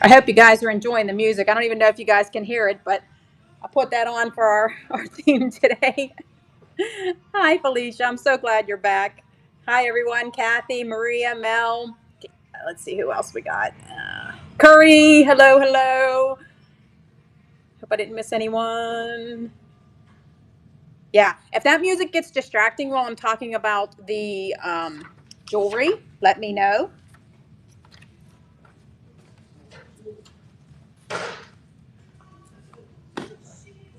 I hope you guys are enjoying the music. I don't even know if you guys can hear it, but I put that on for our theme today. Hi, Felicia. I'm so glad you're back. Hi, everyone. Kathy, Maria, Mel. Let's see who else we got. Curry. Hello, hello. Hope I didn't miss anyone. Yeah, if that music gets distracting while I'm talking about the jewelry, let me know.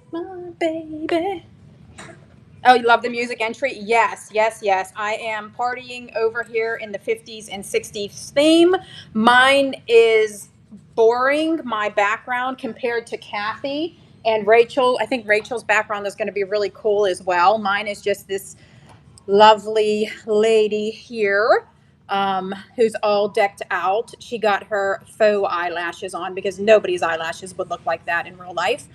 My baby. Oh, you love the music entry? Yes, yes, yes. I am partying over here in the 50s and 60s theme. Mine is boring, my background, compared to Kathy and Rachel. I think Rachel's background is going to be really cool as well. Mine is just this lovely lady here, who's all decked out. She got her faux eyelashes on because nobody's eyelashes would look like that in real life.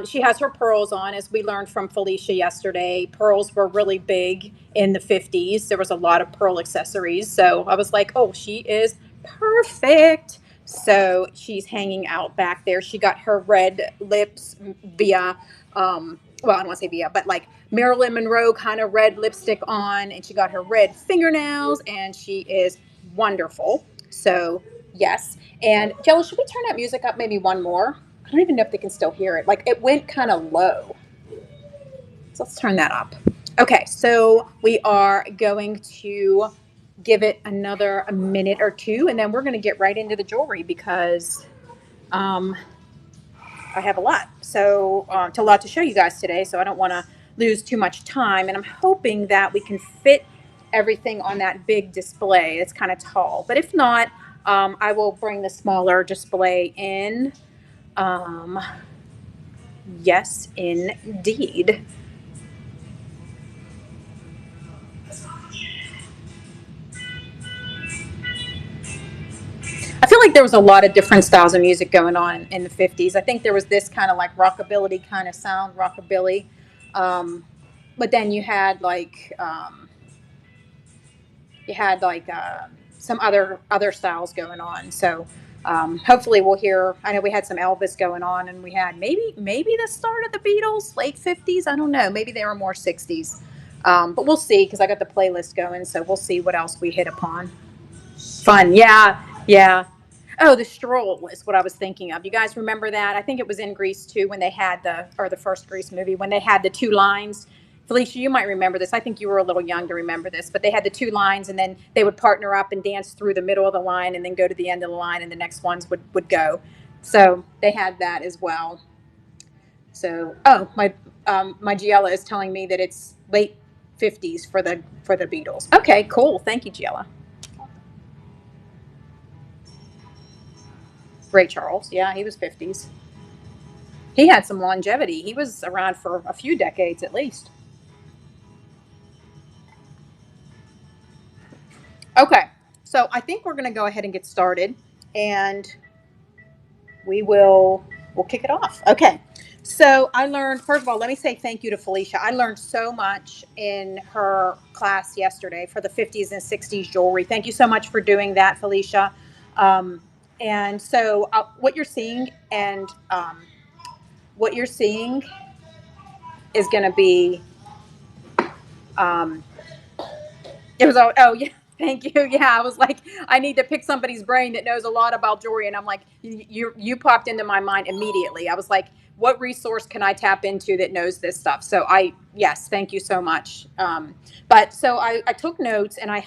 She has her pearls on, as we learned from Felicia yesterday. Pearls were really big in the 50s. There was a lot of pearl accessories. So I was like, oh, she is perfect. So she's hanging out back there. She got her red lips via, well, I don't want to say via, but like Marilyn Monroe kind of red lipstick on, and she got her red fingernails, and she is wonderful. So, yes. And Jello, should we turn that music up maybe one more? I don't even know if they can still hear it. Like it went kind of low. So let's turn that up. Okay, so we are going to give it another a minute or two, and then we're going to get right into the jewelry because um, I have a lot. So, a lot to show you guys today. So I don't want to lose too much time. And I'm hoping that we can fit everything on that big display. It's kind of tall. But if not, I will bring the smaller display in. Um, yes, indeed. I feel like there was a lot of different styles of music going on in the 50s. I think there was this kind of like rockabilly kind of sound, rockabilly. Um, but then you had like some other styles going on. So hopefully we'll hear. I know we had some Elvis going on, and we had maybe the start of the Beatles, late 50s. I don't know. Maybe they were more 60s, but we'll see because I got the playlist going. So we'll see what else we hit upon. Fun, yeah, yeah. Oh, the stroll is what I was thinking of. You guys remember that? I think it was in Grease too when they had the first Grease movie when they had the two lines. Felicia, you might remember this. I think you were a little young to remember this, but they had the two lines and then they would partner up and dance through the middle of the line and then go to the end of the line and the next ones would go. So they had that as well. So, oh, my Giella is telling me that it's late 50s for the Beatles. Okay, cool. Thank you, Giella. Ray Charles, yeah, he was 50s. He had some longevity. He was around for a few decades at least. Okay, so I think we're going to go ahead and get started, and we'll kick it off. Okay. So I learned, first of all, let me say thank you to Felicia. I learned so much in her class yesterday for the 50s and 60s jewelry. Thank you so much for doing that, Felicia. Um, and so what you're seeing and what you're seeing is going to be um, it was all, oh yeah, thank you. Yeah, I was like, I need to pick somebody's brain that knows a lot about jewelry, and I'm like, you popped into my mind immediately. I was like, what resource can I tap into that knows this stuff? So yes, thank you so much. But so I took notes, and um,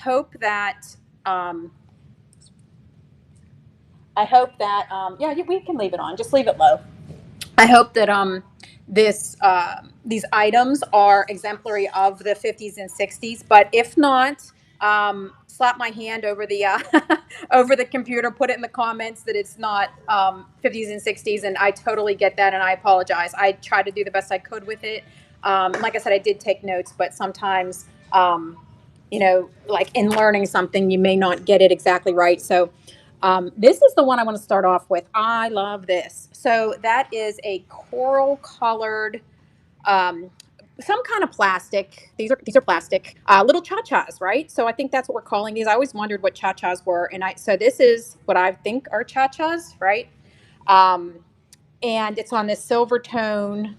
I hope that yeah, we can leave it on. Just leave it low. I hope that these items are exemplary of the 50s and 60s. But if not, slap my hand over the over the computer, put it in the comments that it's not 50s and 60s, and I totally get that, and I apologize. I tried to do the best I could with it. Like I said, I did take notes, but sometimes. Like in learning something, you may not get it exactly right. So this is the one I want to start off with. I love this. So that is a coral colored, um, some kind of plastic. These are plastic little cha-chas, right? So I think that's what we're calling these. I always wondered what cha-chas were, and I so this is what I think are cha-chas, right? Um, and it's on this silver tone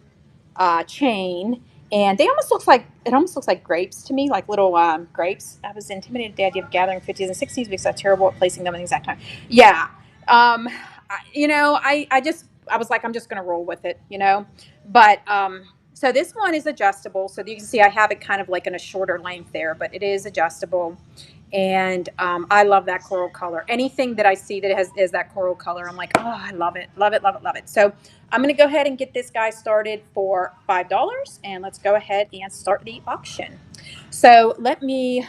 chain, and they almost looks like it almost looks like grapes to me, like little grapes. I was intimidated at the idea of gathering 50s and 60s because I'm terrible at placing them in the exact time. Yeah, I was like, I'm just gonna roll with it, But so this one is adjustable, so you can see I have it kind of like in a shorter length there, but it is adjustable. And I love that coral color. Anything that I see that is that coral color, I'm like, oh, I love it, love it, love it, love it. So I'm going to go ahead and get this guy started for $5, and let's go ahead and start the auction. So let me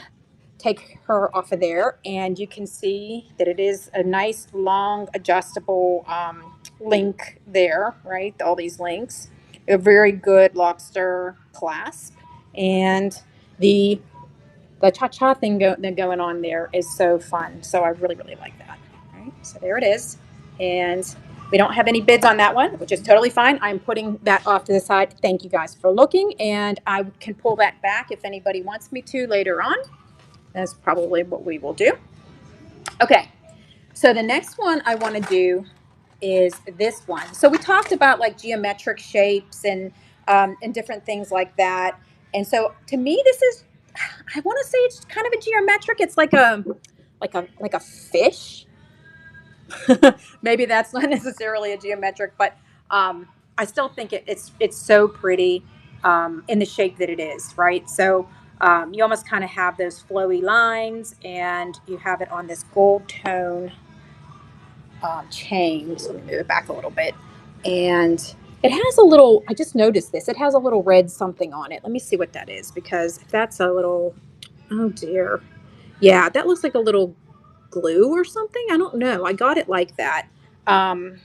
take her off of there, and you can see that it is a nice long adjustable link there, right? All these links, a very good lobster clasp, and the cha-cha thing going on there is so fun. So I really, really like that. All right, so there it is. And we don't have any bids on that one, which is totally fine. I'm putting that off to the side. Thank you guys for looking. And I can pull that back if anybody wants me to later on. That's probably what we will do. Okay, so the next one I want to do is this one. So we talked about like geometric shapes and different things like that. And so to me, this is, I want to say it's kind of a geometric. It's like a fish. Maybe that's not necessarily a geometric, but I still think it's so pretty in the shape that it is, right? So you almost kind of have those flowy lines, and you have it on this gold tone chain. So let me move it back a little bit. And it has a little, I just noticed this, it has a little red something on it. Let me see what that is, because if that's a little, oh dear. Yeah, that looks like a little glue or something. I don't know. I got it like that. Um,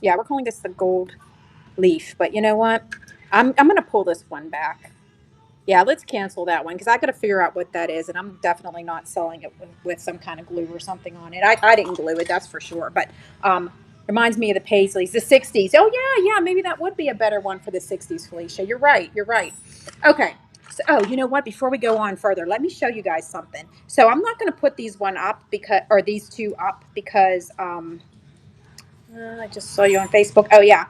yeah, we're calling this the gold leaf, but you know what? I'm going to pull this one back. Yeah, let's cancel that one because I got to figure out what that is, and I'm definitely not selling it with some kind of glue or something on it. I didn't glue it, that's for sure. But reminds me of the Paisleys, the '60s. Oh yeah, maybe that would be a better one for the '60s, Felicia. You're right. You're right. Okay. So, oh, you know what? Before we go on further, let me show you guys something. So I'm not going to put these one up because, or these two up because I just saw you on Facebook. Oh yeah.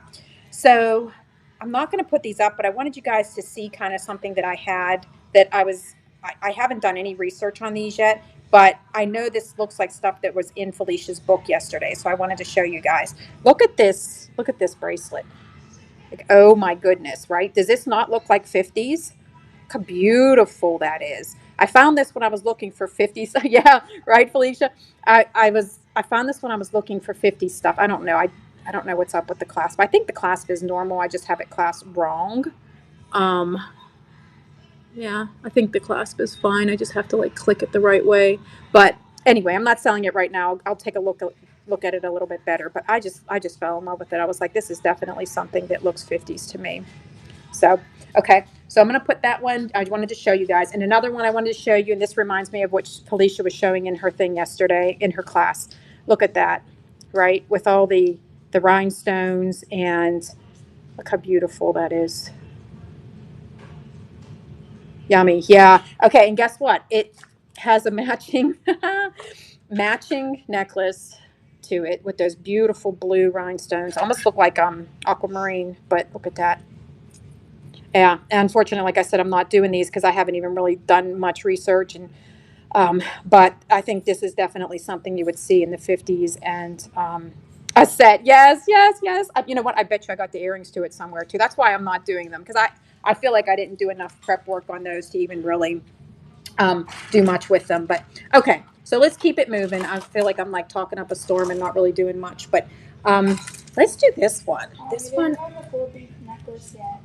So I'm not going to put these up, but I wanted you guys to see kind of something that I had that I haven't done any research on these yet, but I know this looks like stuff that was in Felicia's book yesterday. So I wanted to show you guys. Look at this. Look at this bracelet. Like, oh my goodness, right? Does this not look like 50s? Look how beautiful that is. I found this when I was looking for 50s. Yeah, right, Felicia. I found this when I was looking for 50s stuff. I don't know. I don't know what's up with the clasp. I think the clasp is normal. I just have it clasped wrong. Um, yeah, I think the clasp is fine. I just have to like click it the right way. But anyway, I'm not selling it right now. I'll take a look at it a little bit better. But I just fell in love with it. I was like, this is definitely something that looks 50s to me. So, okay. So I'm going to put that one. I wanted to show you guys. And another one I wanted to show you, and this reminds me of what Felicia was showing in her thing yesterday in her class. Look at that, right? With all the rhinestones, and look how beautiful that is. Yummy. Yeah. Okay. And guess what? It has a matching matching necklace to it with those beautiful blue rhinestones. Almost look like aquamarine, but look at that. Yeah, unfortunately, like I said, I'm not doing these because I haven't even really done much research, and but I think this is definitely something you would see in the '50s, and a set. Yes, yes, yes. You know what? I bet you I got the earrings to it somewhere too. That's why I'm not doing them because I feel like I didn't do enough prep work on those to even really do much with them. But okay, so let's keep it moving. I feel like I'm like talking up a storm and not really doing much, but let's do this one. This one. Have a gold leaf necklace yet.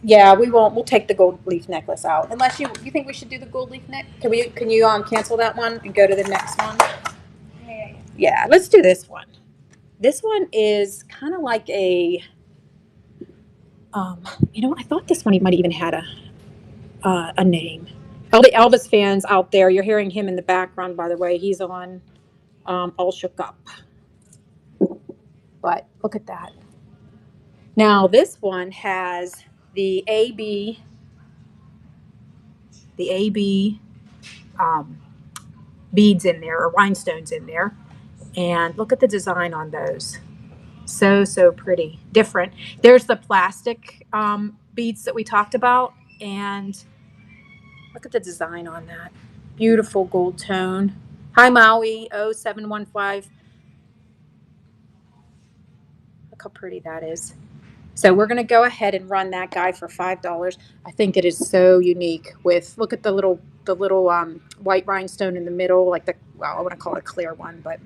Yeah, we won't. We'll take the gold leaf necklace out. Unless you think we should do the gold leaf neck? Can you cancel that one and go to the next one? Yeah. Yeah, let's do this one. This one is kind of like a I thought this one he might even had a name. All the Elvis fans out there, you're hearing him in the background, by the way. He's on All Shook Up. But look at that. Now this one has the AB the AB um, beads in there, or rhinestones in there. And look at the design on those. So, so pretty. Different. There's the plastic beads that we talked about. And look at the design on that. Beautiful gold tone. Hi, Maui 0715. Look how pretty that is. So we're going to go ahead and run that guy for $5. I think it is so unique with, look at the little white rhinestone in the middle, like the, well, I want to call it a clear one, but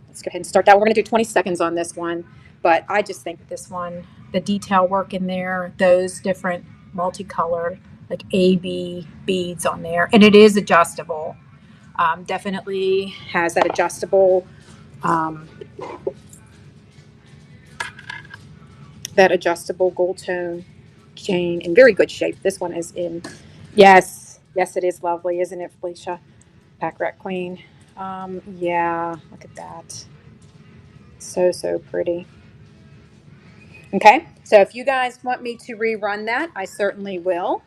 let's go ahead and start that. We're going to do 20 seconds on this one, but I just think this one, the detail work in there, those different multicolored, like AB beads on there, and it is adjustable. Definitely has that um, adjustable gold tone chain in very good shape. This one is in, yes, yes, it is lovely, isn't it, Felicia? Pack Rat Queen. Yeah, look at that. So, so pretty. Okay, so if you guys want me to rerun that, I certainly will.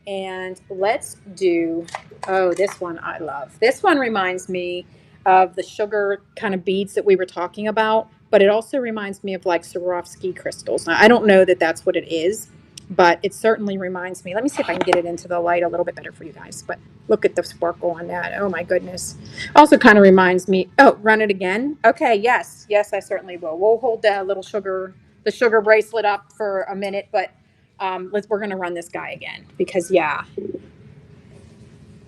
And let's do, oh, this one I love. This one reminds me of the sugar kind of beads that we were talking about, but it also reminds me of like Swarovski crystals. Now, I don't know that that's what it is, but it certainly reminds me. Let me see if I can get it into the light a little bit better for you guys. But look at the sparkle on that. Oh my goodness. Also kind of reminds me, oh, run it again. Okay, yes, yes, I certainly will. We'll hold the sugar bracelet up for a minute, but we're going to run this guy again because yeah,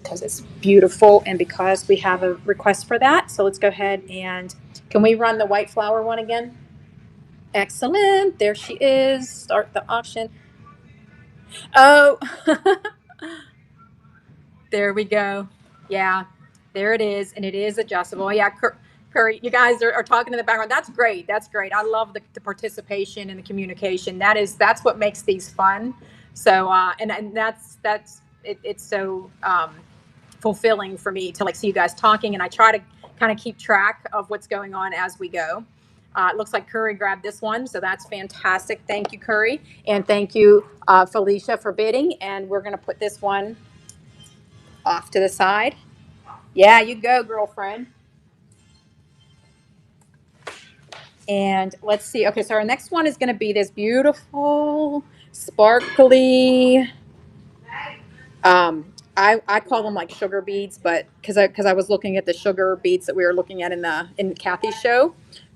because it's beautiful and because we have a request for that. So let's go ahead and can we run the white flower one again? Excellent. There she is. Start the auction. Oh, there we go. Yeah, there it is. And it is adjustable. Yeah, Curry, you guys are talking in the background. That's great. That's great. I love the participation and the communication. That's what makes these fun. So, and that's it, it's so fulfilling for me to like see you guys talking. And I try to kind of keep track of what's going on as we go. It looks like Curry grabbed this one, so that's fantastic. Thank you, Curry, and thank you, Felicia, for bidding. And we're going to put this one off to the side. Yeah, you go, girlfriend. And let's see. Okay, so our next one is going to be this beautiful, sparkly. I call them like sugar beads, but because I was looking at the sugar beads that we were looking at in Kathy's show.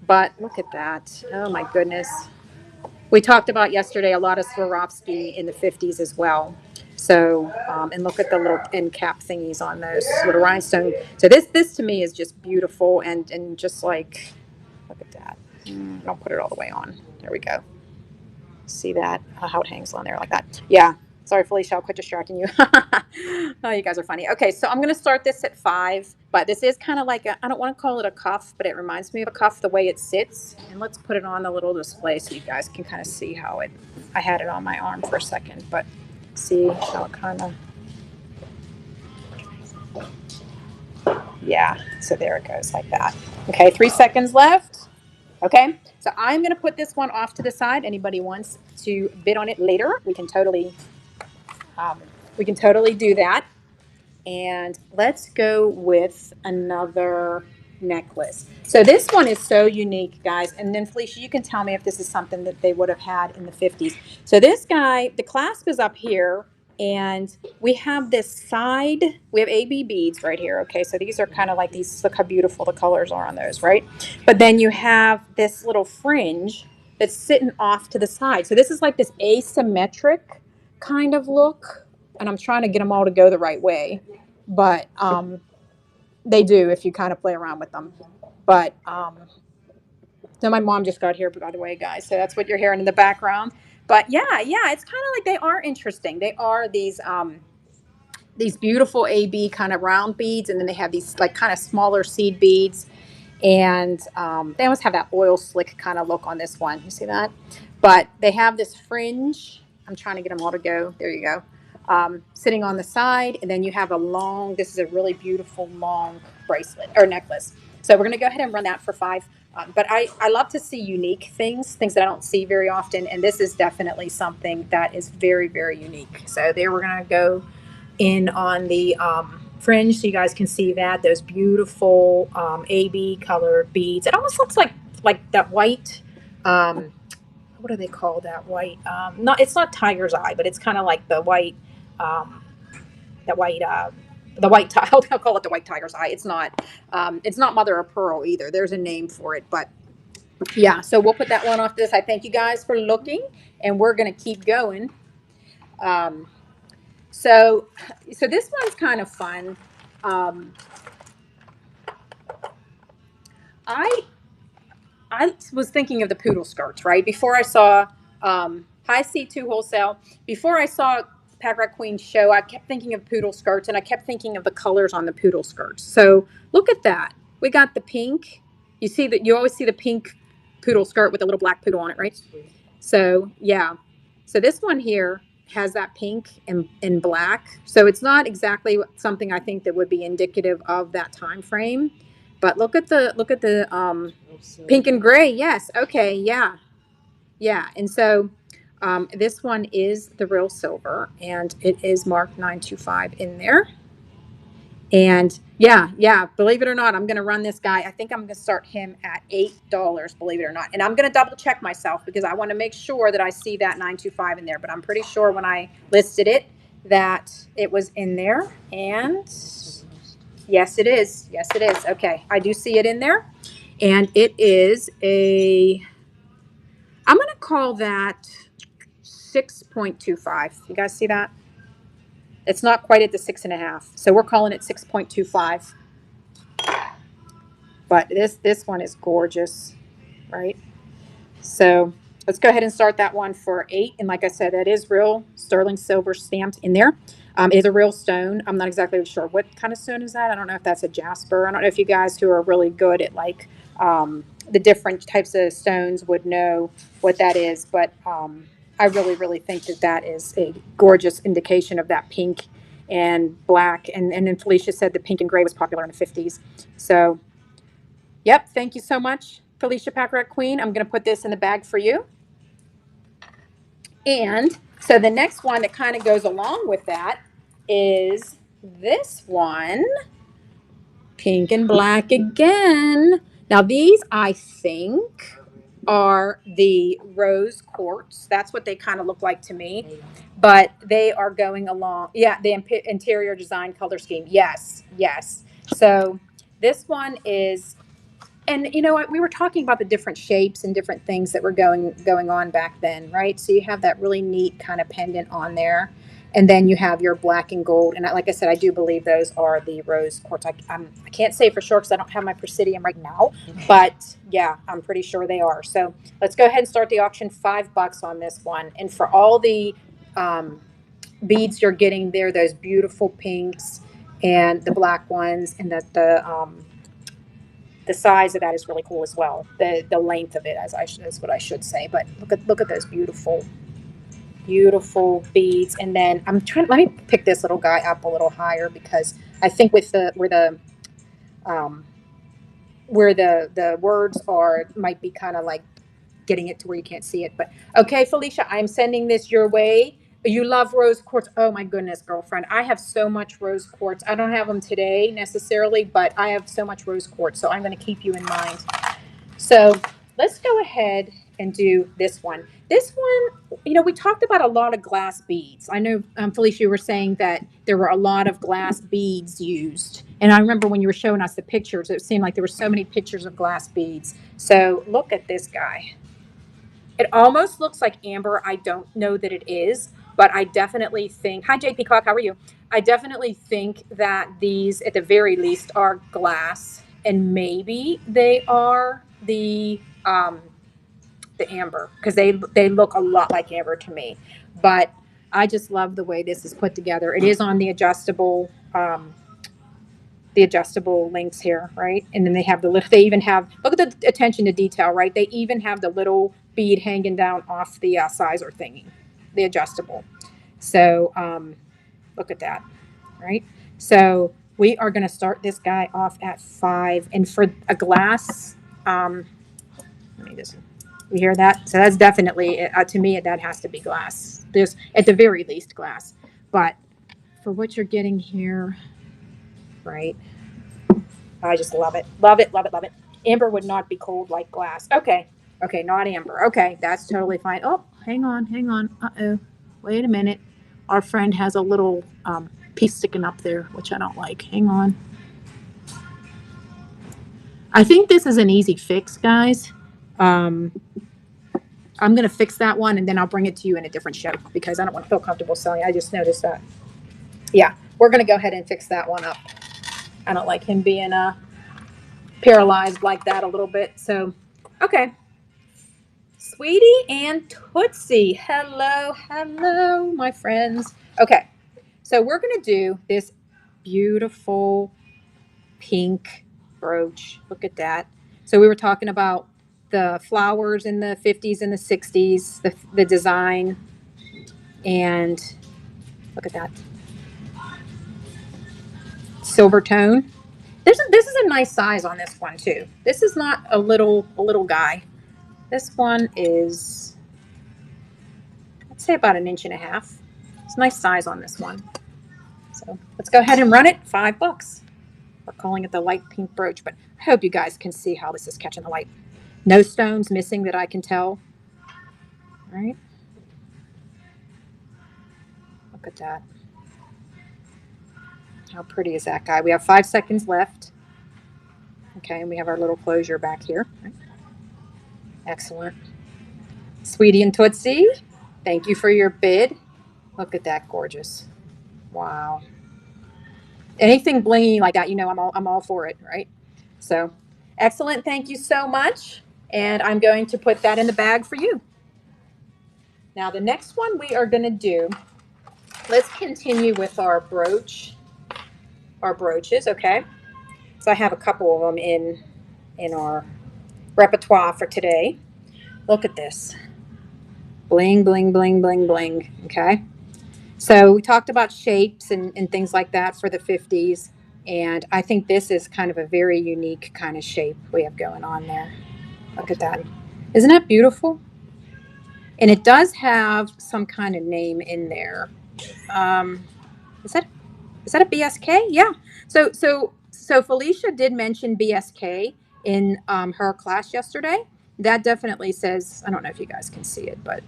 But look at that. Oh my goodness. We talked about yesterday a lot of Swarovski in the 50s as well. So, and look at the little end cap thingies on those little rhinestone. So this to me is just beautiful and just like, look at that. I'll put it all the way on. There we go. See that? How it hangs on there like that. Yeah. Sorry, Felicia, I'll quit distracting you. Oh, you guys are funny. Okay, so I'm going to start this at 5, but this is kind of like I don't want to call it a cuff, but it reminds me of a cuff the way it sits. And let's put it on the little display so you guys can kind of see how it, I had it on my arm for a second, but see how it kind of, yeah, so there it goes like that. Okay, 3 seconds left. Okay, so I'm going to put this one off to the side. Anybody wants to bid on it later, um, we can totally do that. And let's go with another necklace. So this one is so unique, guys. And then Felicia, you can tell me if this is something that they would have had in the 50s. So this guy, the clasp is up here, and we have this side, we have AB beads right here. Okay, so these are kind of like these, look how beautiful the colors are on those, right? But then you have this little fringe that's sitting off to the side. So this is like this asymmetric kind of look. And I'm trying to get them all to go the right way, but they do if you kind of play around with them. But so my mom just got here, by the way, guys. So that's what you're hearing in the background. But yeah, yeah, it's kind of like they are interesting. They are these beautiful AB kind of round beads, and then they have these like kind of smaller seed beads, and they almost have that oil slick kind of look on this one. You see that? But they have this fringe. I'm trying to get them all to go. There you go. Sitting on the side, and then you have a long, this is a really beautiful long bracelet or necklace. So we're going to go ahead and run that for 5. But I love to see unique things that I don't see very often, and this is definitely something that is very, very unique. So there we're going to go in on the fringe so you guys can see that, those beautiful AB color beads. It almost looks like that white um, what do they call that white? Not it's not tiger's eye, but it's kind of like the white, um, that white, the white. I'll call it the white tiger's eye. It's not mother of pearl either. There's a name for it, but yeah. So we'll put that one off this. I thank you guys for looking, and we're gonna keep going. Um, so, so this one's kind of fun. Um, I I was thinking of the poodle skirts, right? Before I saw High C2 Wholesale, before I saw Pack Rat Queen show, I kept thinking of poodle skirts and I kept thinking of the colors on the poodle skirts. So look at that. We got the pink. You see that you always see the pink poodle skirt with a little black poodle on it, right? So yeah. So this one here has that pink and black. So it's not exactly something I think that would be indicative of that time frame. But look at the pink and gray. Yes. Okay. Yeah. Yeah. And so this one is the real silver, and it is marked 925 in there. And yeah, yeah, believe it or not, I'm going to run this guy. I think I'm going to start him at $8, believe it or not. And I'm going to double check myself because I want to make sure that I see that 925 in there. But I'm pretty sure when I listed it that it was in there. And yes, it is. Yes, it is. Okay, I do see it in there. And it is I'm going to call that 6.25. You guys see that? It's not quite at the 6.5. So we're calling it 6.25. But this one is gorgeous, right? So let's go ahead and start that one for 8. And like I said, that is real sterling silver stamped in there. It is a real stone. I'm not exactly sure what kind of stone is that. I don't know if that's a jasper. I don't know if you guys who are really good at like the different types of stones would know what that is. But I really, really think that that is a gorgeous indication of that pink and black. And then Felicia said the pink and gray was popular in the 50s. So yep. Thank you so much, Felicia Packrat Queen. I'm going to put this in the bag for you. And so the next one that kind of goes along with that is this one, pink and black again. Now, these I think are the rose quartz. That's what they kind of look like to me. But they are going along. Yeah, the interior design color scheme. Yes, yes. So this one is, and you know what, we were talking about the different shapes and different things that were going on back then, right? So you have that really neat kind of pendant on there, and then you have your black and gold. And like I said, I do believe those are the rose quartz. I can't say for sure because I don't have my Presidium right now, but yeah, I'm pretty sure they are. So let's go ahead and start the auction. $5 on this one, and for all the um, beads you're getting there, those beautiful pinks and the black ones, and the size of that is really cool as well. The length of it, is what I should say. But look at those beautiful beads. And then I'm trying. Let me pick this little guy up a little higher because I think with the um, where the words are might be kind of like getting it to where you can't see it. But okay, Felicia, I'm sending this your way. You love rose quartz. Oh my goodness, girlfriend. I have so much rose quartz. I don't have them today necessarily, but I have so much rose quartz. So I'm going to keep you in mind. So let's go ahead and do this one. This one, we talked about a lot of glass beads. I know, Felicia, you were saying that there were a lot of glass beads used. And I remember when you were showing us the pictures, it seemed like there were so many pictures of glass beads. So look at this guy. It almost looks like amber. I don't know that it is, but I definitely think. Hi, JP Clock. How are you? I definitely think that these, at the very least, are glass, and maybe they are the amber because they look a lot like amber to me. But I just love the way this is put together. It is on the adjustable links here, right? And then they have the little, they even have, look at the attention to detail, right? They even have the little bead hanging down off the sizer thingy, the adjustable. So look at that, right? So we are going to start this guy off at 5. And for a glass, let me just, you hear that? So that's definitely, to me, that has to be glass. There's, at the very least, glass. But for what you're getting here, right? I just love it. Love it, love it, love it. Amber would not be cold like glass. Okay. Okay, not amber. Okay, that's totally fine. Oh, hang on, hang on. Uh-oh. Wait a minute. Our friend has a little piece sticking up there, which I don't like. Hang on. I think this is an easy fix, guys. Um, I'm going to fix that one and then I'll bring it to you in a different show because I don't want to feel comfortable selling. I just noticed that. Yeah, we're going to go ahead and fix that one up. I don't like him being paralyzed like that a little bit. So, okay. Sweetie and Tootsie. Hello, hello, my friends. Okay, so we're going to do this beautiful pink brooch. Look at that. So we were talking about the flowers in the 50s and the 60s, the design, and look at that silver tone. This is a nice size on this one too. This is not a little guy. This one is, I'd say, about an inch and a half. It's a nice size on this one. So let's go ahead and run it. $5. We're calling it the light pink brooch, but I hope you guys can see how this is catching the light. No stones missing that I can tell. All right. Look at that. How pretty is that guy? We have 5 seconds left. Okay, and we have our little closure back here. Right. Excellent. Sweetie and Tootsie, thank you for your bid. Look at that, gorgeous. Wow. Anything blingy like that, I'm all for it, right? So, excellent. Thank you so much. And I'm going to put that in the bag for you. Now, the next one we are going to do, let's continue with our brooches, okay? So I have a couple of them in our repertoire for today. Look at this. Bling, bling, bling, bling, bling, okay? So we talked about shapes and things like that for the 50s. And I think this is kind of a very unique kind of shape we have going on there. Look at that. Isn't that beautiful? And it does have some kind of name in there. Um, is that a BSK? Yeah. So Felicia did mention BSK in her class yesterday. That definitely says, I don't know if you guys can see it, but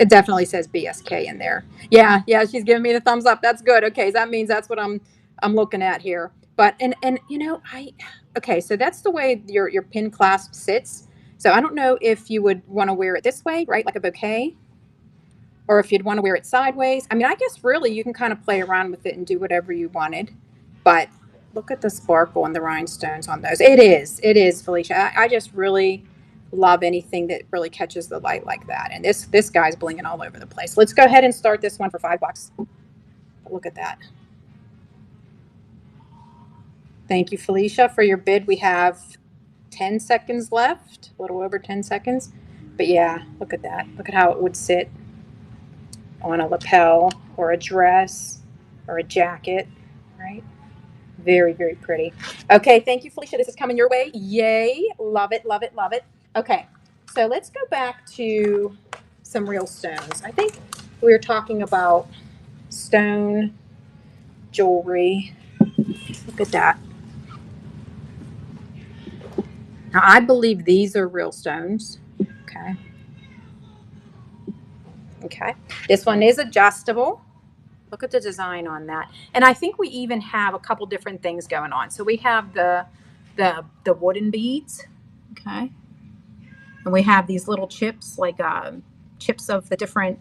it definitely says BSK in there. Yeah, yeah, she's giving me the thumbs up. That's good. Okay, so that means that's what I'm looking at here. But and I okay, so that's the way your pin clasp sits. So I don't know if you would want to wear it this way, right, like a bouquet, or if you'd want to wear it sideways. I mean, I guess really you can kind of play around with it and do whatever you wanted. But look at the sparkle and the rhinestones on those. It is, Felicia. I just really love anything that really catches the light like that. And this guy's blinging all over the place. Let's go ahead and start this one for $5. Look at that. Thank you, Felicia, for your bid. We have 10 seconds left, a little over 10 seconds. But yeah, look at that. Look at how it would sit on a lapel or a dress or a jacket, right? Very, very pretty. Okay, thank you, Felicia. This is coming your way. Yay. Love it, love it, love it. Okay, so let's go back to some real stones. I think we were talking about stone jewelry. Look at that. Now, I believe these are real stones. Okay. Okay. This one is adjustable. Look at the design on that. And I think we even have a couple different things going on. So we have the wooden beads. Okay. And we have these little chips, like chips of the different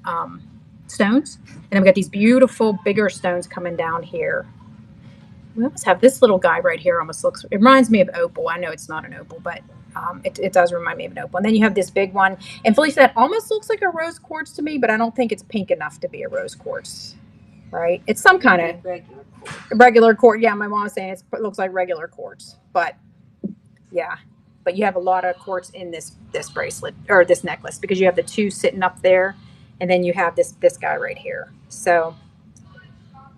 stones. And then we got these beautiful bigger stones coming down here. We almost have this little guy right here. Almost looks, it reminds me of opal. I know it's not an opal, but it does remind me of an opal. And then you have this big one. And Felicia, that almost looks like a rose quartz to me, but I don't think it's pink enough to be a rose quartz, right? It's some kind of regular quartz. Yeah, my mom's saying it looks like regular quartz, but yeah. But you have a lot of quartz in this bracelet or this necklace because you have the two sitting up there, and then you have this guy right here. So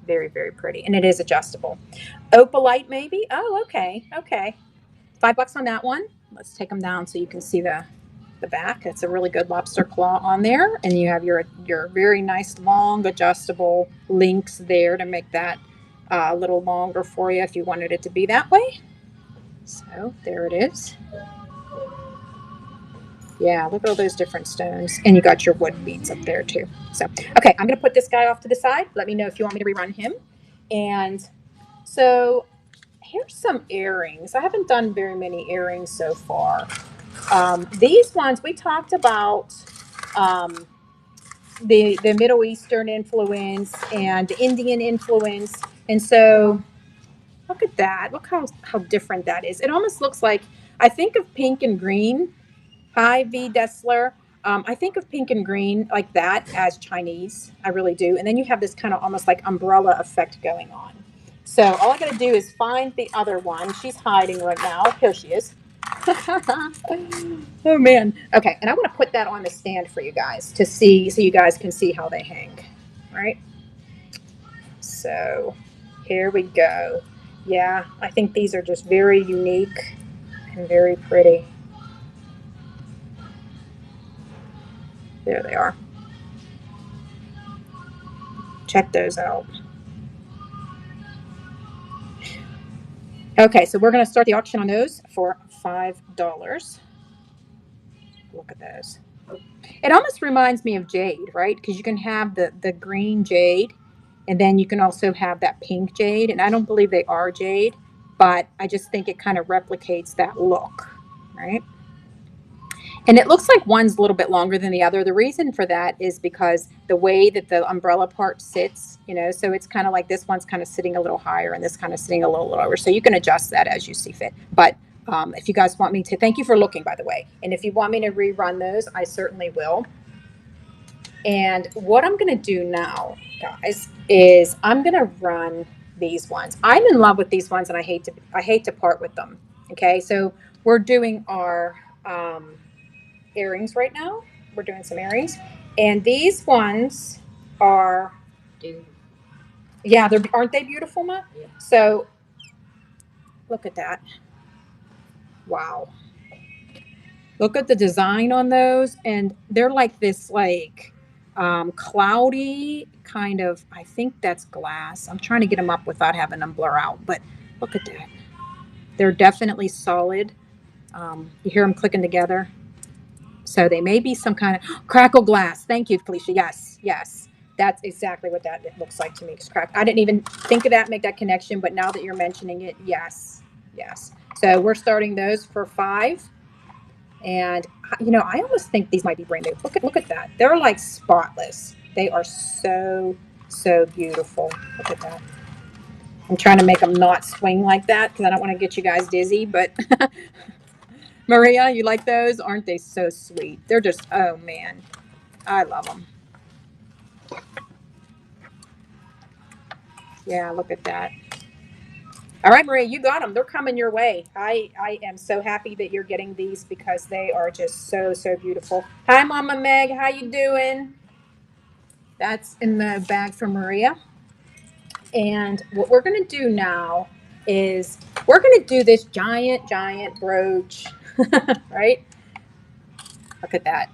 very, very pretty, and it is adjustable. Opalite maybe. Oh, okay, okay. $5 on that one. Let's take them down so you can see the back. It's a really good lobster claw on there, and you have your very nice long adjustable links there to make that a little longer for you if you wanted it to be that way. So there it is. Yeah, look at all those different stones. And you got your wood beads up there too. So, okay, I'm going to put this guy off to the side. Let me know if you want me to rerun him. And so here's some earrings. I haven't done very many earrings so far. These ones we talked about um, the Middle Eastern influence and the Indian influence. And so look at that. Look how different that is. It almost looks like I think of pink and green. Hi, V. Dessler. I think of pink and green like that as Chinese. I really do. And then you have this kind of almost like umbrella effect going on. So all I got to do is find the other one. She's hiding right now. Here she is. Oh man. Okay, and I want to put that on the stand for you guys to see, so you guys can see how they hang. All right. So here we go. Yeah, I think these are just very unique and very pretty. There they are. Check those out. Okay, so we're going to start the auction on those for $5. Look at those. It almost reminds me of jade, right? Because you can have the green jade, and then you can also have that pink jade. And I don't believe they are jade, but I just think it kind of replicates that look, right? And it looks like one's a little bit longer than the other. The reason for that is because the way that the umbrella part sits, so it's kind of like this one's kind of sitting a little higher and this kind of sitting a little lower. So you can adjust that as you see fit. But if you guys want me to, thank you for looking, by the way. And if you want me to rerun those, I certainly will. And what I'm going to do now, guys, is I'm going to run these ones. I'm in love with these ones, and I hate to part with them. Okay, so we're doing our earrings right now. We're doing some earrings, and these ones are, yeah, they're aren't they beautiful, Ma? Yeah. So look at that. Wow. Look at the design on those, and they're like this cloudy kind of. I think that's glass. I'm trying to get them up without having them blur out, but look at that. They're definitely solid. You hear them clicking together. So they may be some kind of crackle glass. Thank you, Felicia. Yes, yes. That's exactly what that looks like to me. It's crack. I didn't even think of that, make that connection, but now that you're mentioning it, yes, yes. So we're starting those for 5. And I almost think these might be brand new. Look at that. They're like spotless. They are so beautiful. Look at that. I'm trying to make them not swing like that because I don't want to get you guys dizzy, but Maria, you like those? Aren't they so sweet? They're just, oh man, I love them. Yeah, look at that. All right, Maria, you got them. They're coming your way. I am so happy that you're getting these because they are just so beautiful. Hi, Mama Meg. How you doing? That's in the bag for Maria. And what we're going to do now is we're going to do this giant brooch, right? Look at that.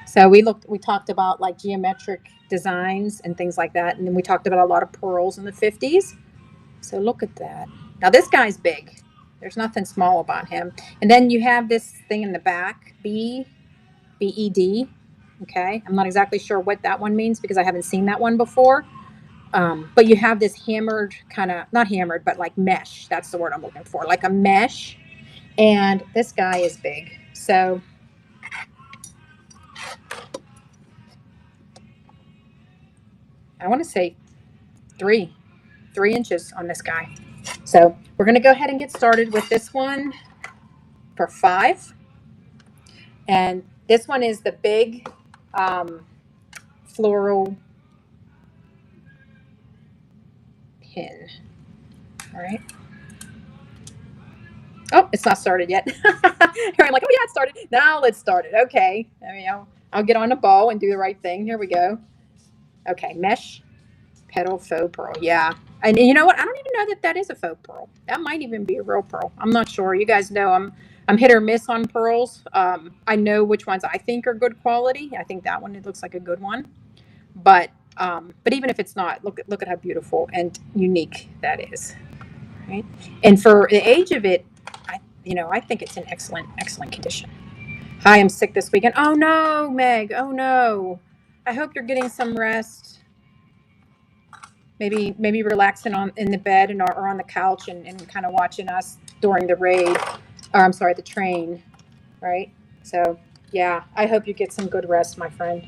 So we talked about like geometric designs and things like that. And then we talked about a lot of pearls in the 50s. So look at that. Now this guy's big. There's nothing small about him. And then you have this thing in the back, BED. Okay. I'm not exactly sure what that one means because I haven't seen that one before. But you have this hammered kind of, not hammered, but like mesh. That's the word I'm looking for. Like a mesh. And this guy is big. So I want to say 3 inches on this guy. So we're going to go ahead and get started with this one for 5. And this one is the big floral pin. All right. Oh, it's not started yet. I'm like, oh yeah, it started. Now let's start it. Okay. I mean, I'll get on a bow and do the right thing. Here we go. Okay, mesh petal faux pearl. Yeah. And you know what? I don't even know that is a faux pearl. That might even be a real pearl. I'm not sure. You guys know I'm hit or miss on pearls. I know which ones I think are good quality. I think that one, it looks like a good one. But even if it's not, look at how beautiful and unique that is. Right? And for the age of it, I think it's in excellent condition. I am sick this weekend. Oh no, Meg. Oh no. I hope you're getting some rest. Maybe relaxing on in the bed or on the couch and kind of watching us during the raid. Or I'm sorry, the train, right? So yeah, I hope you get some good rest, my friend.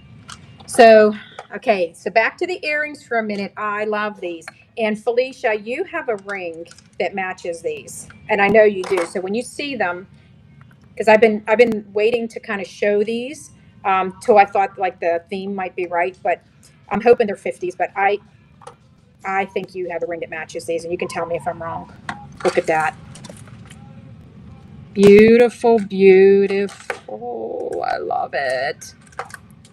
So okay, so back to the earrings for a minute. I love these. And Felicia, you have a ring that matches these, and I know you do. So when you see them, because I've been waiting to kind of show these till I thought like the theme might be right, but I'm hoping they're 50s. But I think you have a ring that matches these, and you can tell me if I'm wrong. Look at that, beautiful, beautiful. I love it.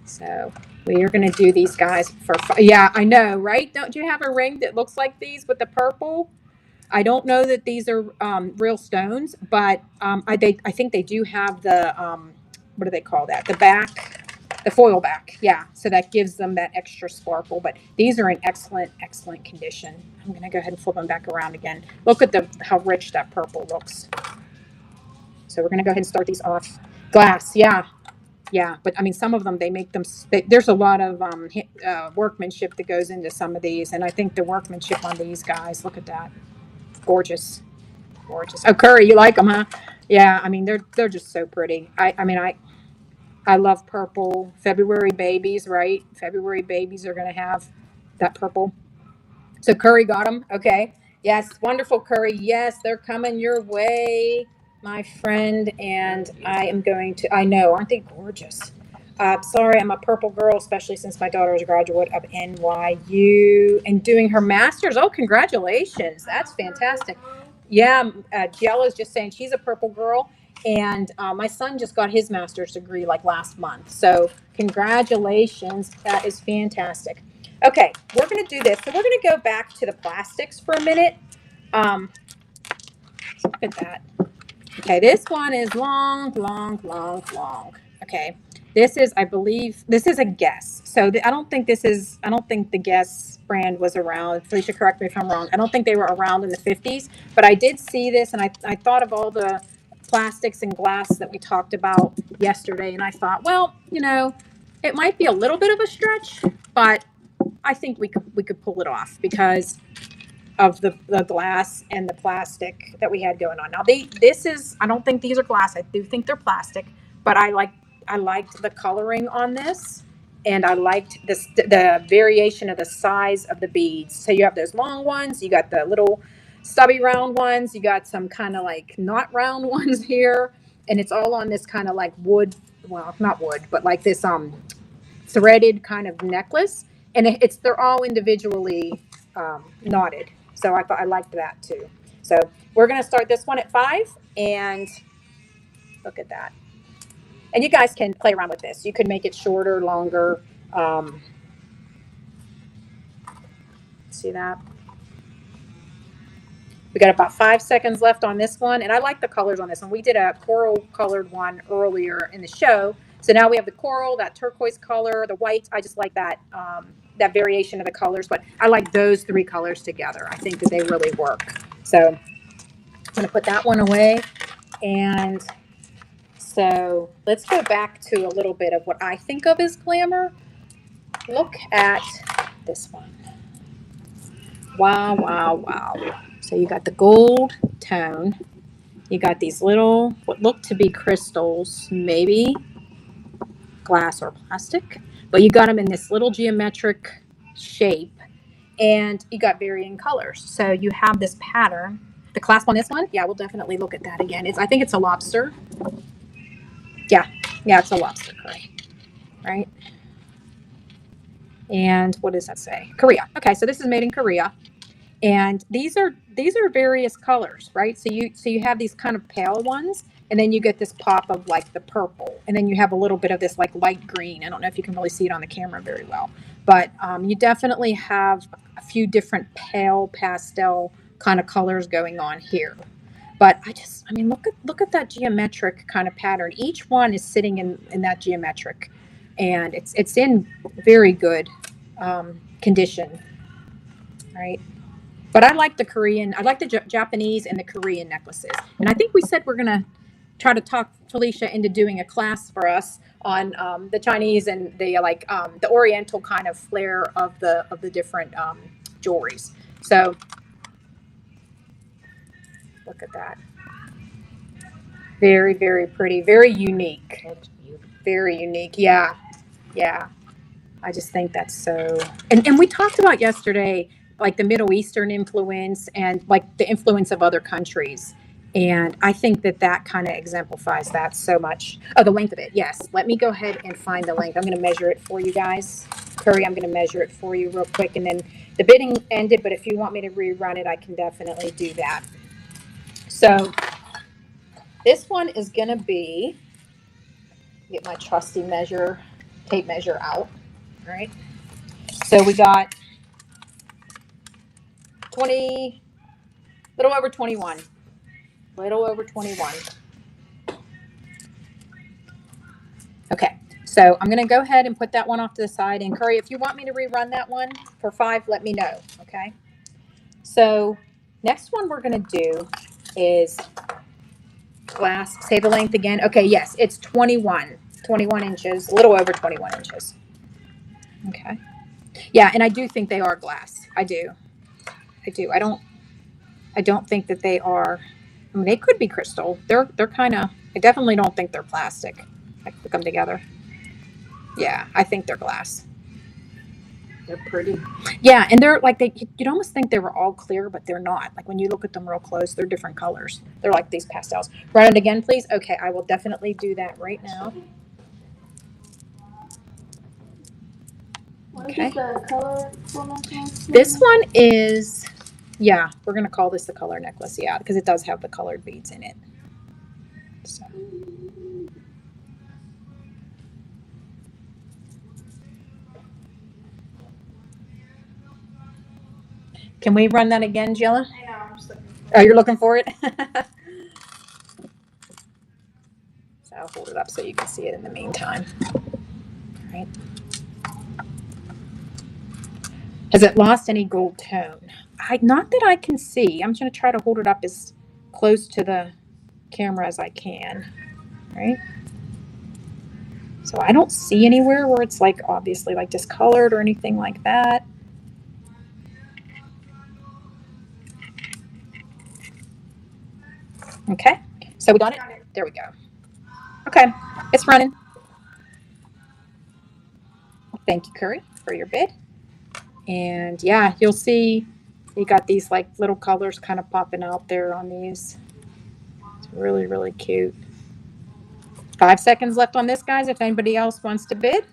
So we are going to do these guys for yeah, I know, right? Don't you have a ring that looks like these with the purple? I don't know that these are real stones, but I think they do have the what do they call that? The back, the foil back. Yeah, so that gives them that extra sparkle. But these are in excellent condition. I'm gonna go ahead and flip them back around again. Look at the how rich that purple looks. So we're gonna go ahead and start these off. Glass, yeah, yeah. But I mean, some of them they make them. There's a lot of workmanship that goes into some of these, and I think the workmanship on these guys. Look at that, gorgeous. Gorgeous. Oh, curry, you like them, huh? Yeah, I mean they're just so pretty. I love purple. February babies, right? February babies are gonna have that purple. So Curry got them. Okay. Yes, wonderful Curry. Yes, they're coming your way, my friend. And I am going to. I know, aren't they gorgeous? Sorry, I'm a purple girl, especially since my daughter is a graduate of NYU and doing her master's. Oh, congratulations! That's fantastic. Yeah, Jella's just saying she's a purple girl, and my son just got his master's degree like last month. So congratulations! That is fantastic. Okay, we're going to do this. So we're going to go back to the plastics for a minute. Look at that. Okay, this one is long, long, long, long. Okay, this is, I believe, this is a Guess. So I don't think the Guess brand was around. Felicia, correct me if I'm wrong. I don't think they were around in the 50s, but I did see this and I thought of all the plastics and glass that we talked about yesterday. And I thought, well, it might be a little bit of a stretch, but I think we could pull it off because of the glass and the plastic that we had going on. Now this is I don't think these are glass. I do think they're plastic, but I liked the coloring on this and I liked the variation of the size of the beads. So you have those long ones, you got the little stubby round ones, you got some kind of like not round ones here, and it's all on this kind of like wood, well, not wood, but like this threaded kind of necklace, and they're all individually knotted. So I thought I liked that too. So we're gonna start this one at 5, and look at that. And you guys can play around with this. You could make it shorter, longer. Um, See that? We got about 5 seconds left on this one, and I like the colors on this one. We did a coral colored one earlier in the show, so now we have the coral, that turquoise color, the white. I just like that variation of the colors, but I like those three colors together. I think that they really work. So I'm going to put that one away, and so let's go back to a little bit of what I think of as glamour. Look at this one. Wow, wow, wow. So you got the gold tone. You got these little, what look to be crystals, maybe glass or plastic, but you got them in this little geometric shape, and you got varying colors. So you have this pattern. The clasp on this one, yeah, we'll definitely look at that again. I think it's a lobster. Yeah, yeah, it's a lobster curry, right? And what does that say? Korea. Okay, so this is made in Korea. And these are various colors, right? So you have these kind of pale ones, and then you get this pop of like the purple, and then you have a little bit of this like light green. I don't know if you can really see it on the camera very well, but you definitely have a few different pale pastel kind of colors going on here. But I mean, look at that geometric kind of pattern. Each one is sitting in that geometric, and it's in very good condition, right? But I like the Japanese and the Korean necklaces. And I think we said we're gonna try to talk Felicia into doing a class for us on the Chinese and the the Oriental kind of flair of the different jewelries. So look at that. Very, very pretty. Very unique. Very unique. Yeah. Yeah. I just think that's so. And we talked about yesterday, like the Middle Eastern influence and like the influence of other countries. And I think that that kind of exemplifies that so much. Oh, the length of it. Yes. Let me go ahead and find the length. I'm going to measure it for you guys. Curry, I'm going to measure it for you real quick. And then the bidding ended, but if you want me to rerun it, I can definitely do that. So this one is going to be, get my trusty tape measure out. All right. So we got 20, little over 21. Little over 21. Okay. So I'm going to go ahead and put that one off to the side. And Curry, if you want me to rerun that one for 5, let me know. Okay. So next one we're going to do is glass. Say the length again. Okay. Yes. It's 21 inches, a little over 21 inches. Okay. Yeah. And I do think they are glass. I do. I don't think that they are. I mean, they could be crystal. They're kind of. I definitely don't think they're plastic. I put them together. Yeah, I think they're glass. They're pretty. Yeah, and they're like you'd almost think they were all clear, but they're not. Like when you look at them real close, they're different colors. They're like these pastels. Run it again, please. Okay, I will definitely do that right now. What is the color necklace? This one is, yeah, we're gonna call this the color necklace, yeah, because it does have the colored beads in it. So. Can we run that again, Jilla? I know, I'm just looking for it. Oh, you're looking for it? So I'll hold it up so you can see it in the meantime. All right. Has it lost any gold tone? Not that I can see. I'm going to try to hold it up as close to the camera as I can. All right. So I don't see anywhere where it's like obviously like discolored or anything like that. Okay. So we got it. There we go. Okay. It's running. Thank you, Curry, for your bid. And yeah, you'll see you got these like little colors kind of popping out there on these. It's really, really cute. 5 seconds left on this, guys, if anybody else wants to bid.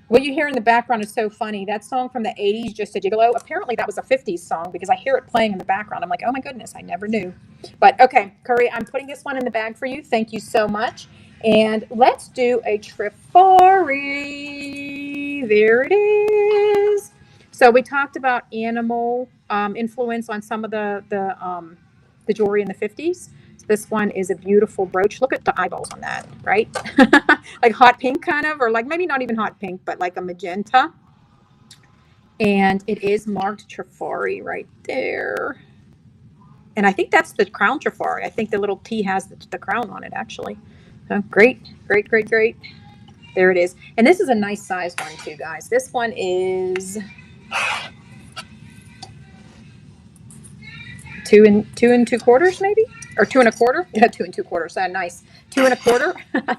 What you hear in the background is so funny. That song from the 80s, Just a Gigolo, apparently that was a 50s song because I hear it playing in the background. I'm like, oh my goodness, I never knew. But okay, Curry, I'm putting this one in the bag for you. Thank you so much. And let's do a Trifari. There it is. So we talked about animal influence on some of the jewelry in the 50s. This one is a beautiful brooch. Look at the eyeballs on that, right? Like hot pink kind of, or like maybe not even hot pink, but like a magenta. And it is marked Trifari right there. And I think that's the crown Trifari. I think the little T has the crown on it, actually. So great, great, great, great. There it is. And this is a nice size one too, guys. This one is 2 2.25, maybe, or 2 1/4. Yeah, 2 2/4. Nice. 2 1/4.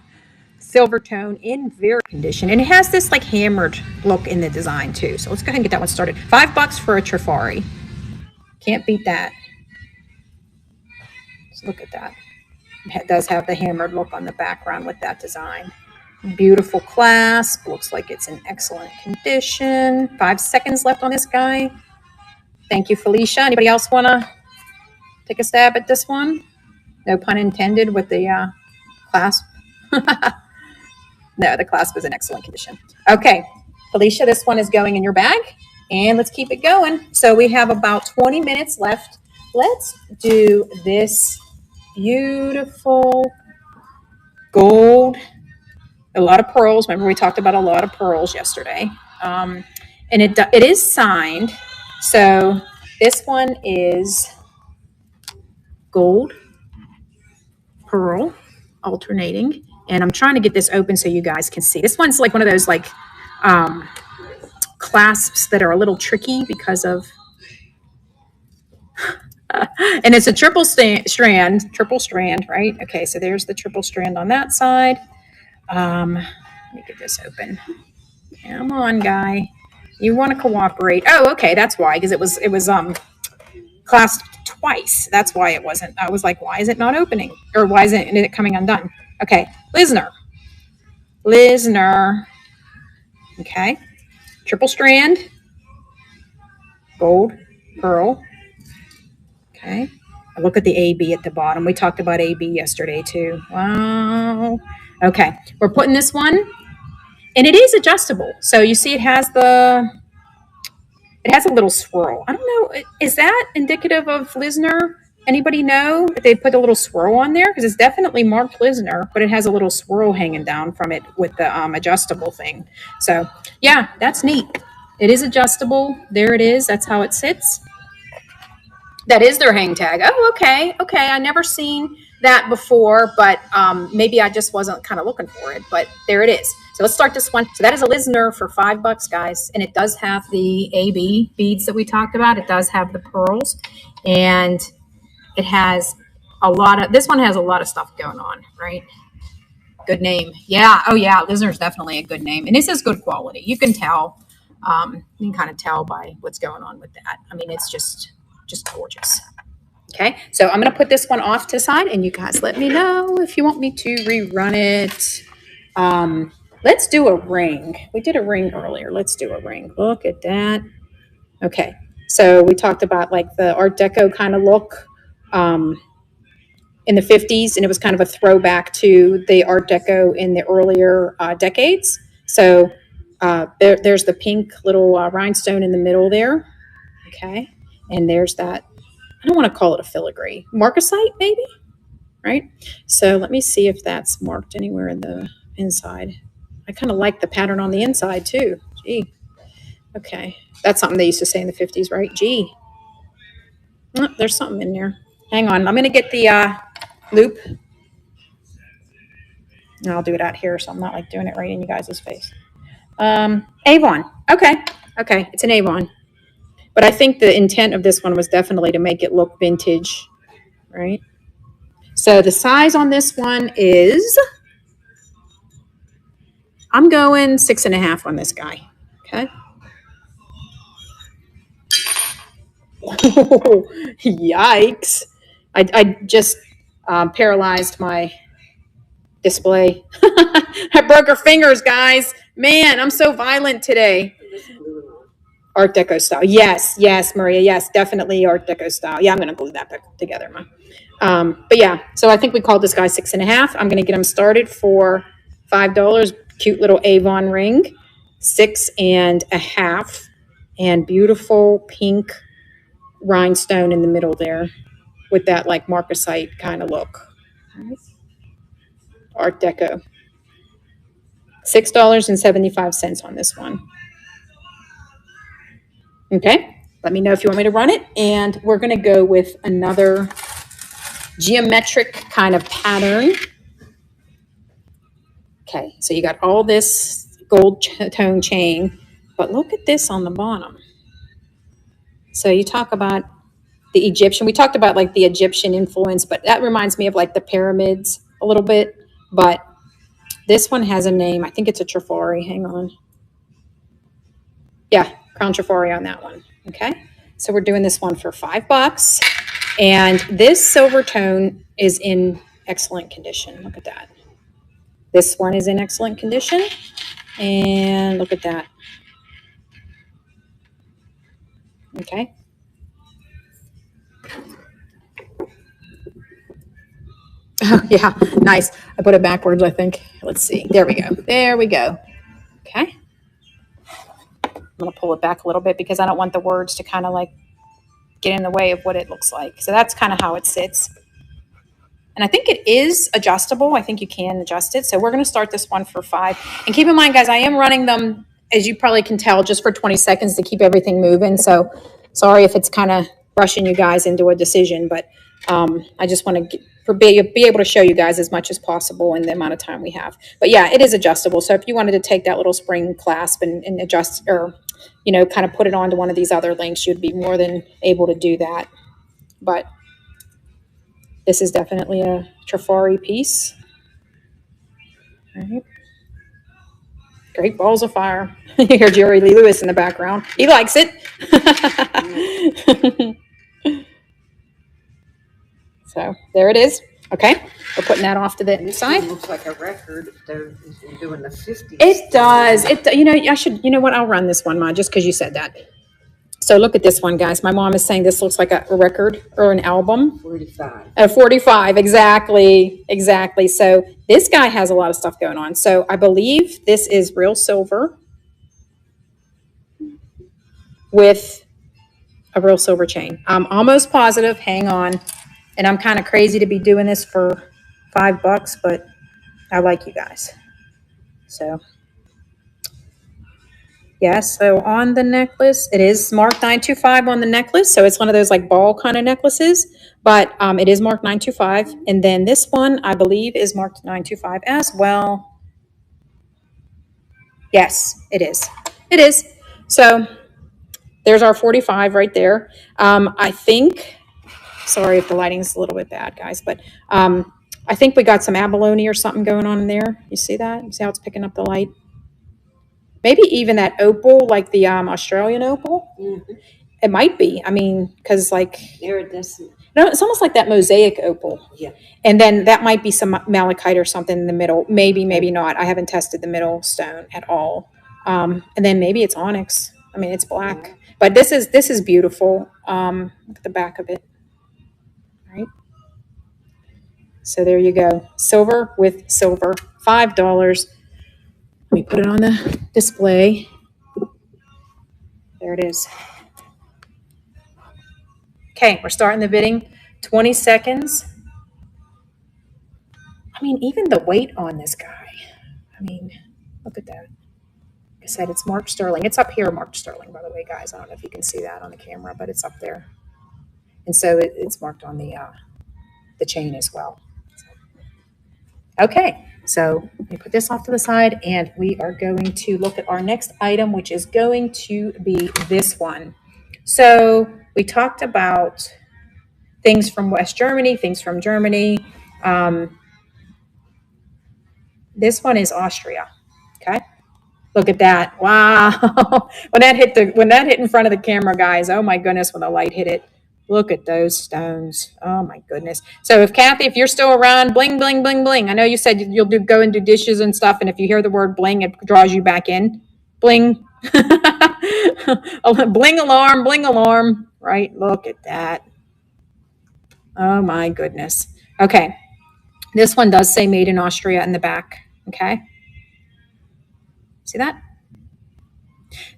Silver tone in very condition, and it has this like hammered look in the design too. So let's go ahead and get that one started. $5 for a Trifari. Can't beat that. Just look at that. It does have the hammered look on the background with that design. Beautiful clasp. Looks like it's in excellent condition. 5 seconds left on this guy. Thank you, Felicia. Anybody else want to take a stab at this one? No pun intended with the clasp. No, the clasp is in excellent condition. Okay, Felicia, this one is going in your bag. And let's keep it going. So we have about 20 minutes left. Let's do this beautiful gold. A lot of pearls. Remember we talked about a lot of pearls yesterday. And it is signed. So this one is gold. pearl, alternating. And I'm trying to get this open so you guys can see. This one's like one of those like clasps that are a little tricky because of, and it's a triple strand, right? Okay, so there's the triple strand on that side. Let me get this open. Come on, guy. You want to cooperate. Oh, okay, that's why, because it was clasped twice. That's why it wasn't. I was like, why is it not opening? Or why isn't it coming undone? Okay, Lisner. Okay. Triple strand. Gold, pearl. Okay. Look at the AB at the bottom. We talked about AB yesterday too. Wow. Okay. We're putting this one, and it is adjustable. So you see it has a little swirl. I don't know. Is that indicative of Lisner? Anybody know if they put a little swirl on there? Because it's definitely marked Lisner, but it has a little swirl hanging down from it with the adjustable thing. So yeah, that's neat. It is adjustable. There it is. That's how it sits. That is their hang tag. Oh, okay. Okay. I never seen that before, but maybe I just wasn't kind of looking for it, but there it is. So let's start this one. So that is a Lisner for $5, guys. And it does have the AB beads that we talked about. It does have the pearls, and it has this one has a lot of stuff going on, right? Good name. Yeah. Oh yeah. Lisner is definitely a good name. And this is good quality. You can tell, you can kind of tell by what's going on with that. I mean, it's just gorgeous. Okay, so I'm going to put this one off to the side, and you guys let me know if you want me to rerun it. Let's do a ring. We did a ring earlier. Let's do a ring. Look at that. Okay, so we talked about like the Art Deco kind of look in the 50s, and it was kind of a throwback to the Art Deco in the earlier decades. So there's the pink little rhinestone in the middle there. Okay. And there's that, I don't want to call it a filigree, marcasite maybe, right? So let me see if that's marked anywhere in the inside. I kind of like the pattern on the inside too. Gee. Okay. That's something they used to say in the 50s, right? Gee. Oh, there's something in there. Hang on. I'm going to get the loop. And I'll do it out here so I'm not like doing it right in you guys' face. Avon. Okay. Okay. It's an Avon. But I think the intent of this one was definitely to make it look vintage, right? So the size on this one is, I'm going 6.5 on this guy. Okay. Yikes. I just paralyzed my display. I broke her fingers, guys. Man, I'm so violent today. Art Deco style. Yes, Maria. Yes, definitely Art Deco style. Yeah, I'm going to glue that back together, but yeah, so I think we called this guy 6.5. I'm going to get him started for $5. Cute little Avon ring, 6.5, and beautiful pink rhinestone in the middle there with that like marcasite kind of look. Art Deco. $6.75 on this one. Okay, let me know if you want me to run it. And we're going to go with another geometric kind of pattern. Okay, so you got all this gold tone chain, but look at this on the bottom. So you talk about the Egyptian. We talked about like the Egyptian influence, but that reminds me of like the pyramids a little bit. But this one has a name. I think it's a Trifari. Hang on. Yeah, Crown Trifari on that one. Okay, so we're doing this one for $5. And this silver tone is in excellent condition. Look at that. This one is in excellent condition. And look at that. Okay. Oh, yeah. Nice. I put it backwards, I think. Let's see. There we go. There we go. Okay. I'm going to pull it back a little bit because I don't want the words to kind of like get in the way of what it looks like. So that's kind of how it sits. And I think it is adjustable. I think you can adjust it. So we're going to start this one for $5. And keep in mind, guys, I am running them, as you probably can tell, just for 20 seconds to keep everything moving. So sorry if it's kind of rushing you guys into a decision, but I just want to be able to show you guys as much as possible in the amount of time we have. But yeah, it is adjustable. So if you wanted to take that little spring clasp and adjust, or, you know, kind of put it onto one of these other links, you'd be more than able to do that. But this is definitely a Trifari piece. All right. Great balls of fire. You hear Jerry Lee Lewis in the background. He likes it. So there it is. Okay, we're putting that off to the This side. one looks like a record. They're doing the 50s. It does. You know, I should, you know what? I'll run this one, Ma, just because you said that. So look at this one, guys. My mom is saying this looks like a record or an album. 45. 45, exactly. Exactly. So this guy has a lot of stuff going on. So I believe this is real silver with a real silver chain. I'm almost positive. Hang on. And I'm kind of crazy to be doing this for $5, but I like you guys. So yes, so on the necklace, it is marked 925 on the necklace. So it's one of those like ball kind of necklaces, but it is marked 925. And then this one, I believe, is marked 925 as well. Yes, it is. It is. So there's our 45 right there. I think, sorry if the lighting's a little bit bad, guys, but I think we got some abalone or something going on in there. You see that? You see how it's picking up the light? Maybe even that opal, like the Australian opal. Mm-hmm. It might be. I mean, because like Iridescent. no, it's almost like that mosaic opal. Yeah. And then that might be some malachite or something in the middle. Maybe, maybe not. I haven't tested the middle stone at all. And then maybe it's onyx. I mean, it's black. Yeah. But this is beautiful. Look at the back of it. All right. So there you go. Silver with silver. $5. Let me put it on the display. There it is. Okay, we're starting the bidding. 20 seconds. I mean, even the weight on this guy. I mean, look at that. Like I said, it's Mark Sterling. It's up here, Mark Sterling, by the way, guys. I don't know if you can see that on the camera, but it's up there. And so it's marked on the chain as well. Okay, so let me put this off to the side, and we are going to look at our next item, which is going to be this one. So we talked about things from West Germany, things from Germany. This one is Austria. Okay, look at that! Wow, when that hit in front of the camera, guys. Oh my goodness, when the light hit it. Look at those stones. Oh my goodness. So if Kathy, if you're still around, bling, bling, bling, bling. I know you said you'll go and do dishes and stuff. And if you hear the word bling, it draws you back in. Bling. Bling alarm, bling alarm. Right. Look at that. Oh my goodness. Okay. This one does say made in Austria in the back. Okay. See that?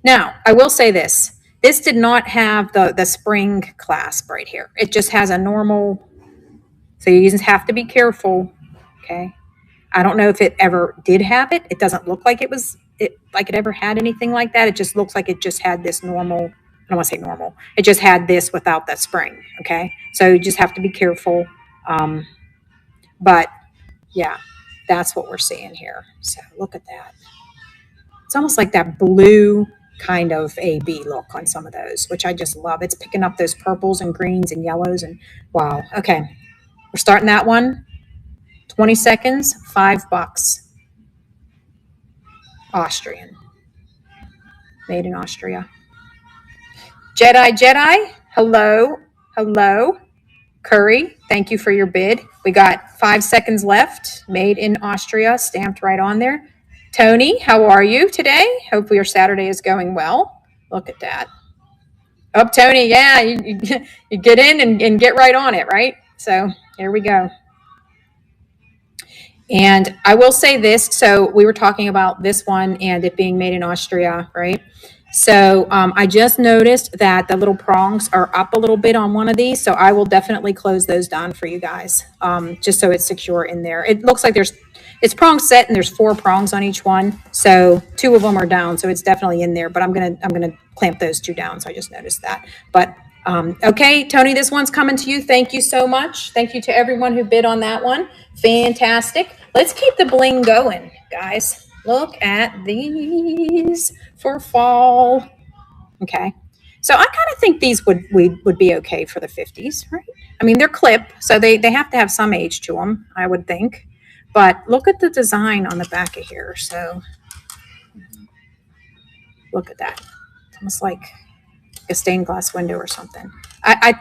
Now, I will say this. This did not have the spring clasp right here. It just has a normal, so you just have to be careful, okay? I don't know if it ever did have it. It doesn't look like it ever had anything like that. It just looks like it just had this normal, I don't want to say normal. It just had this without that spring, okay? So you just have to be careful. But yeah, that's what we're seeing here. So look at that. It's almost like that blue kind of AB look on some of those, which I just love. It's picking up those purples and greens and yellows, and wow. Okay, we're starting that one. 20 seconds, $5. Austrian, made in Austria. Jedi, hello. Curry, thank you for your bid. We got 5 seconds left. Made in Austria, stamped right on there. Tony, how are you today? Hopefully your Saturday is going well. Look at that. Oh, Tony, yeah, you get in and get right on it, right? So here we go. And I will say this. So we were talking about this one and it being made in Austria, right? So I just noticed that the little prongs are up a little bit on one of these. So I will definitely close those down for you guys, just so it's secure in there. It looks like it's prong set and there's 4 prongs on each one. So 2 of them are down. So it's definitely in there, but I'm going to clamp those 2 down. So I just noticed that. But Okay, Tony, this one's coming to you. Thank you so much. Thank you to everyone who bid on that one. Fantastic. Let's keep the bling going, guys. Look at these for fall. Okay. So I kind of think these would be okay for the 50s, right? I mean, they're clip, so they have to have some age to them, I would think. But look at the design on the back of here. So look at that. It's almost like a stained glass window or something.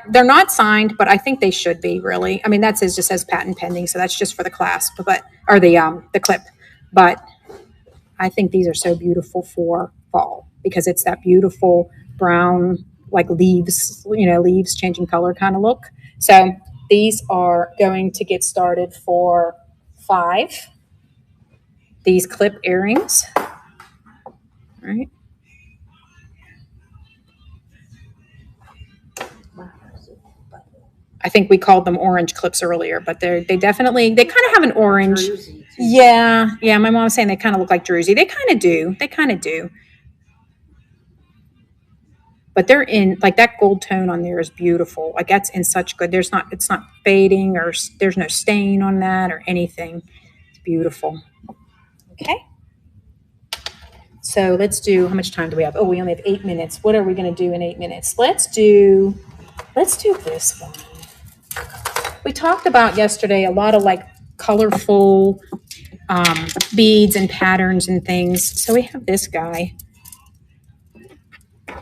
They're not signed, but I think they should be really. I mean, that says just says patent pending, so that's just for the clasp, but or the clip. But I think these are so beautiful for fall because it's that beautiful brown, like leaves, leaves changing color kind of look. So these are going to get started for $5. These clip earrings, all right? I think we called them orange clips earlier, but they definitely they kind of have an orange. Druzy, too. Yeah. My mom was saying they kind of look like Druzy. They kind of do. But they're in like that gold tone on there is beautiful. Like that's in such good. It's not fading or there's no stain on that or anything. It's beautiful. Okay. So let's do. How much time do we have? Oh, we only have 8 minutes. What are we going to do in 8 minutes? Let's do this one. We talked about yesterday a lot of like colorful beads and patterns and things. So we have this guy,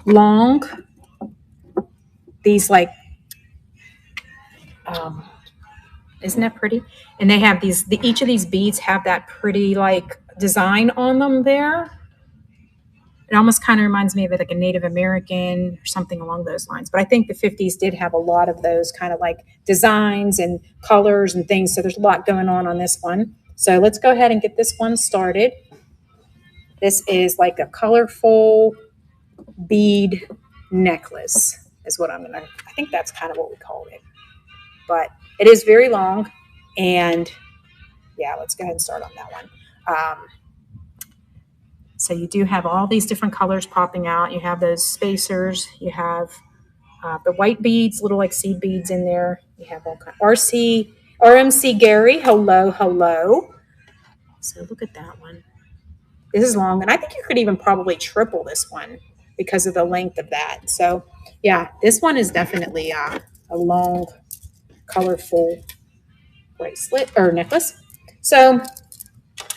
long, these like, isn't that pretty? And they have each of these beads have that pretty like design on them there. It almost kind of reminds me of like a Native American or something along those lines. But I think the 50s did have a lot of those kind of like designs and colors and things. So there's a lot going on this one. So let's go ahead and get this one started. This is like a colorful bead necklace is what I think that's kind of what we called it. But it is very long. And yeah, let's go ahead and start on that one. So you do have all these different colors popping out. You have those spacers. You have the white beads, little like seed beads in there. You have all kind of RMC Gary. Hello. So look at that one. This is long, and I think you could even probably triple this one because of the length of that. So yeah, this one is definitely a long, colorful bracelet or necklace. So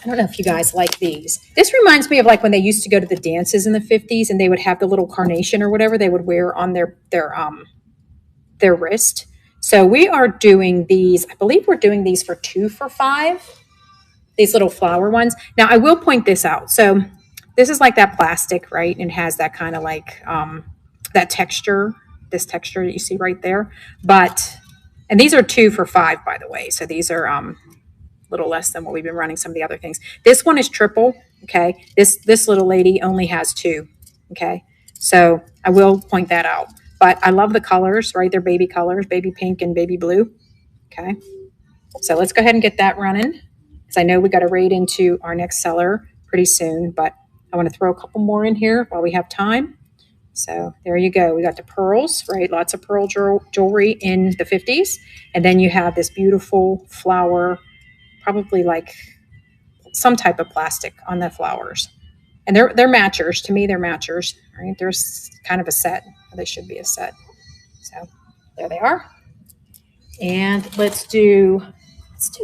I don't know if you guys like these. This reminds me of like when they used to go to the dances in the 50s and they would have the little carnation or whatever they would wear on their wrist. So we are doing these. I believe we're doing these for 2 for $5. These little flower ones. Now I will point this out. So this is like that plastic, right? And has that kind of like that texture, this texture that you see right there. And these are 2 for $5, by the way. So these are little less than what we've been running some of the other things. This one is triple. Okay. This little lady only has 2. Okay. So I will point that out. But I love the colors, right? They're baby colors, baby pink and baby blue. Okay. So let's go ahead and get that running. Because I know we got to raid into our next seller pretty soon, but I want to throw a couple more in here while we have time. So there you go. We got the pearls, right? Lots of pearl jewelry in the 50s. And then you have this beautiful flower, probably like some type of plastic on the flowers. And they're matchers. To me, they're matchers, right? There's kind of a set. They should be a set. So there they are. And let's do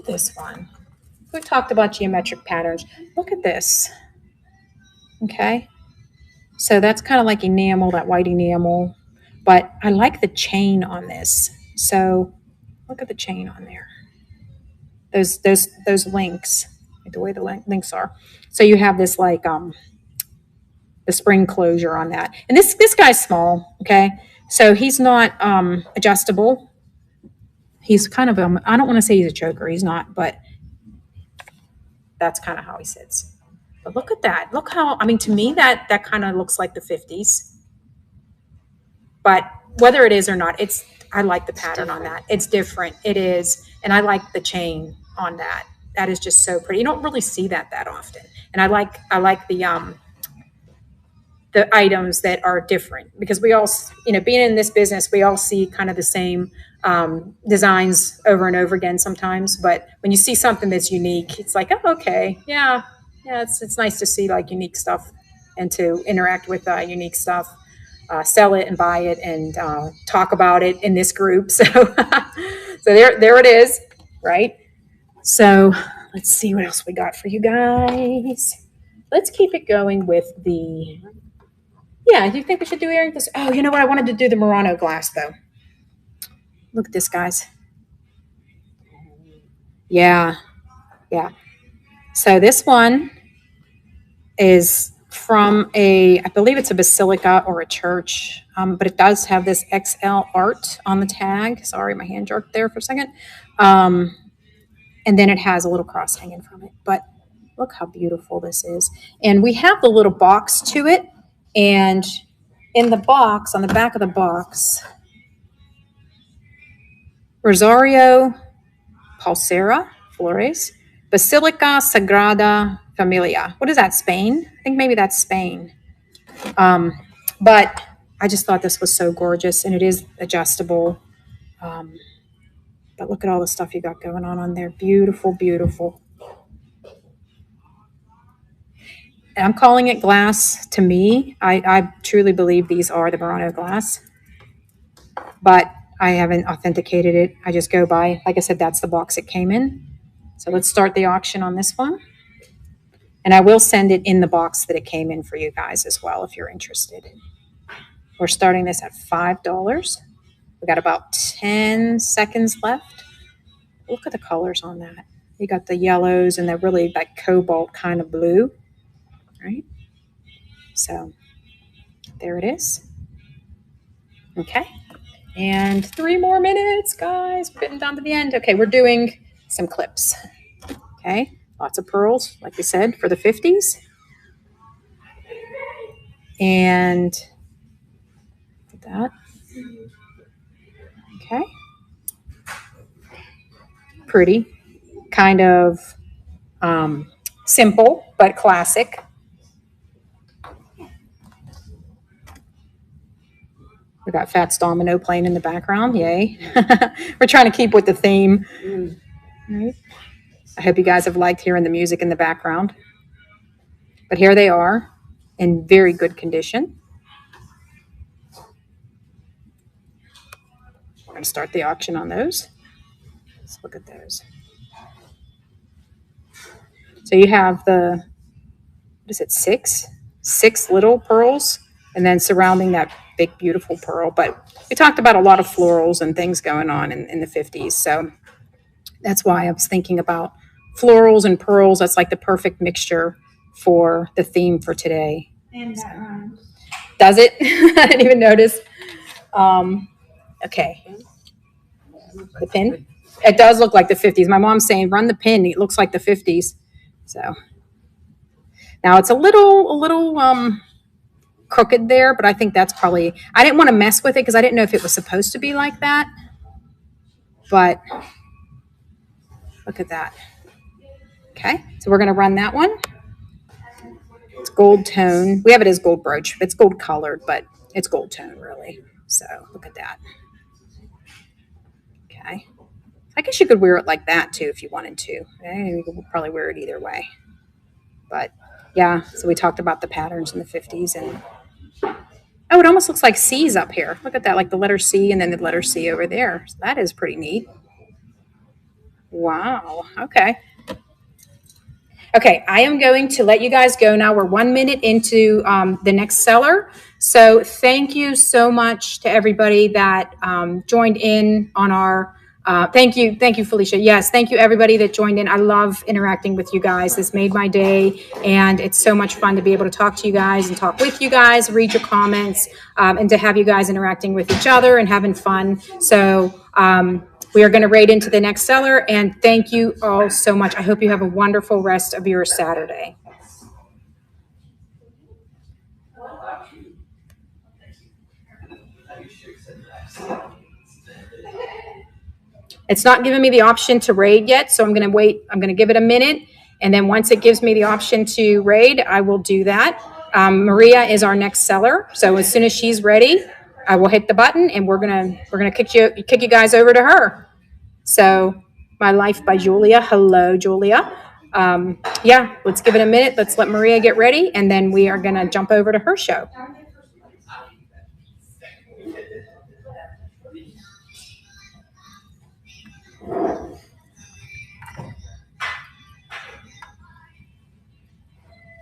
this one. We talked about geometric patterns. Look at this. Okay. So that's kind of like enamel, that white enamel. But I like the chain on this. So look at the chain on there. Those links, the way the links are. So you have this like the spring closure on that. And this guy's small, okay? So he's not adjustable. He's kind of I don't want to say he's a choker. He's not, but that's kind of how he sits. But look at that. Look how, I mean, to me, that kind of looks like the 50s. But whether it is or not, I like the pattern on that. It's different. It is. And I like the chain on that. That is just so pretty. You don't really see that often. And I like the the items that are different, because we all, being in this business, we all see kind of the same designs over and over again sometimes. But when you see something that's unique, it's like, oh, okay, yeah, it's nice to see like unique stuff and to interact with unique stuff, sell it and buy it and talk about it in this group. So, so there it is, right? So let's see what else we got for you guys. Let's keep it going with the. Yeah, do you think we should do earring this? Oh, you know what? I wanted to do the Murano glass though. Look at this, guys. Yeah, yeah. So this one is from I believe it's a basilica or a church, but it does have this XL art on the tag. Sorry, my hand jerked there for a second. And then it has a little cross hanging from it. But look how beautiful this is. And we have the little box to it. And in the box, on the back of the box, Rosario Pulsera Flores, Basilica Sagrada Familia. What is that, Spain? I think maybe that's Spain. But I just thought this was so gorgeous, and it is adjustable. But look at all the stuff you got going on there. Beautiful, beautiful. I'm calling it glass to me. I truly believe these are the Murano glass, but I haven't authenticated it. I just go by, like I said, that's the box it came in. So let's start the auction on this one. And I will send it in the box that it came in for you guys as well, if you're interested. We're starting this at $5. We got about 10 seconds left. Look at the colors on that. You got the yellows and the really like cobalt kind of blue, right? So there it is. Okay. And 3 more minutes, guys. We're getting down to the end. Okay, we're doing some clips. Okay. Lots of pearls, like we said, for the 50s. And that. Okay. Pretty. Kind of simple, but classic. We got Fats Domino playing in the background. Yay. We're trying to keep with the theme. Right. I hope you guys have liked hearing the music in the background. But here they are in very good condition. We're going to start the auction on those. Let's look at those. So you have the, what is it, six little pearls, and then surrounding that big, beautiful pearl. But we talked about a lot of florals and things going on in the 50s. So that's why I was thinking about florals and pearls. That's like the perfect mixture for the theme for today. And that rhymes. Does it? I didn't even notice. Okay. The pin? It does look like the 50s. My mom's saying, run the pin. It looks like the 50s. So now it's a little crooked there, but I think that's probably, I didn't want to mess with it because I didn't know if it was supposed to be like that. But look at that. Okay. So we're going to run that one. It's gold tone. We have it as gold brooch. It's gold colored, but it's gold tone really. So look at that. Okay. I guess you could wear it like that too if you wanted to. You could probably wear it either way. But yeah, so we talked about the patterns in the 50s. And oh, it almost looks like C's up here. Look at that, like the letter C and then the letter C over there. So that is pretty neat. Wow. Okay. Okay, I am going to let you guys go now. We're 1 minute into the next seller. So thank you so much to everybody that joined in on our, thank you, Felicia. Yes, thank you everybody that joined in. I love interacting with you guys. This made my day, and it's so much fun to be able to talk to you guys and talk with you guys, read your comments, and to have you guys interacting with each other and having fun. So we are going to raid into the next seller, and thank you all so much. I hope you have a wonderful rest of your Saturday. It's not giving me the option to raid yet, so I'm going to wait. I'm going to give it a minute, and then once it gives me the option to raid, I will do that. Maria is our next seller. So as soon as she's ready, I will hit the button and we're gonna kick you guys over to her. So My Life by Julia. Hello, Julia. Yeah, let's give it a minute. Let's let Maria get ready, and then we are gonna jump over to her show.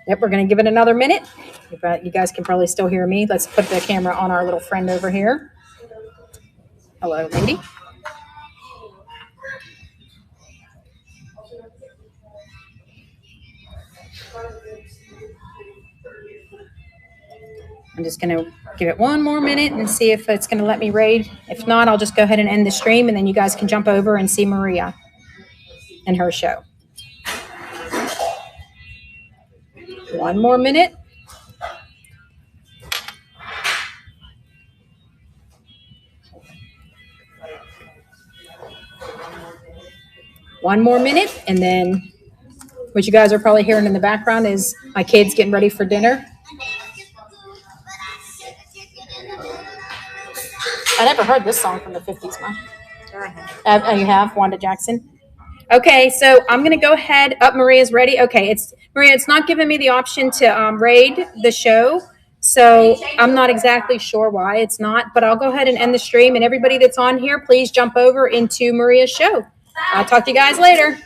Yep, we're going to give it another minute. You guys can probably still hear me. Let's put the camera on our little friend over here. Hello, lady. I'm just going to give it one more minute and see if it's going to let me raid. If not, I'll just go ahead and end the stream, and then you guys can jump over and see Maria and her show. One more minute. One more minute, and then what you guys are probably hearing in the background is my kids getting ready for dinner. I never heard this song from the 50s, Mom. You have? Wanda Jackson? Okay, so I'm going to go ahead. Maria's ready. Okay, Maria, it's not giving me the option to raid the show. So I'm not exactly sure why it's not, but I'll go ahead and end the stream. And everybody that's on here, please jump over into Maria's show. I'll talk to you guys later.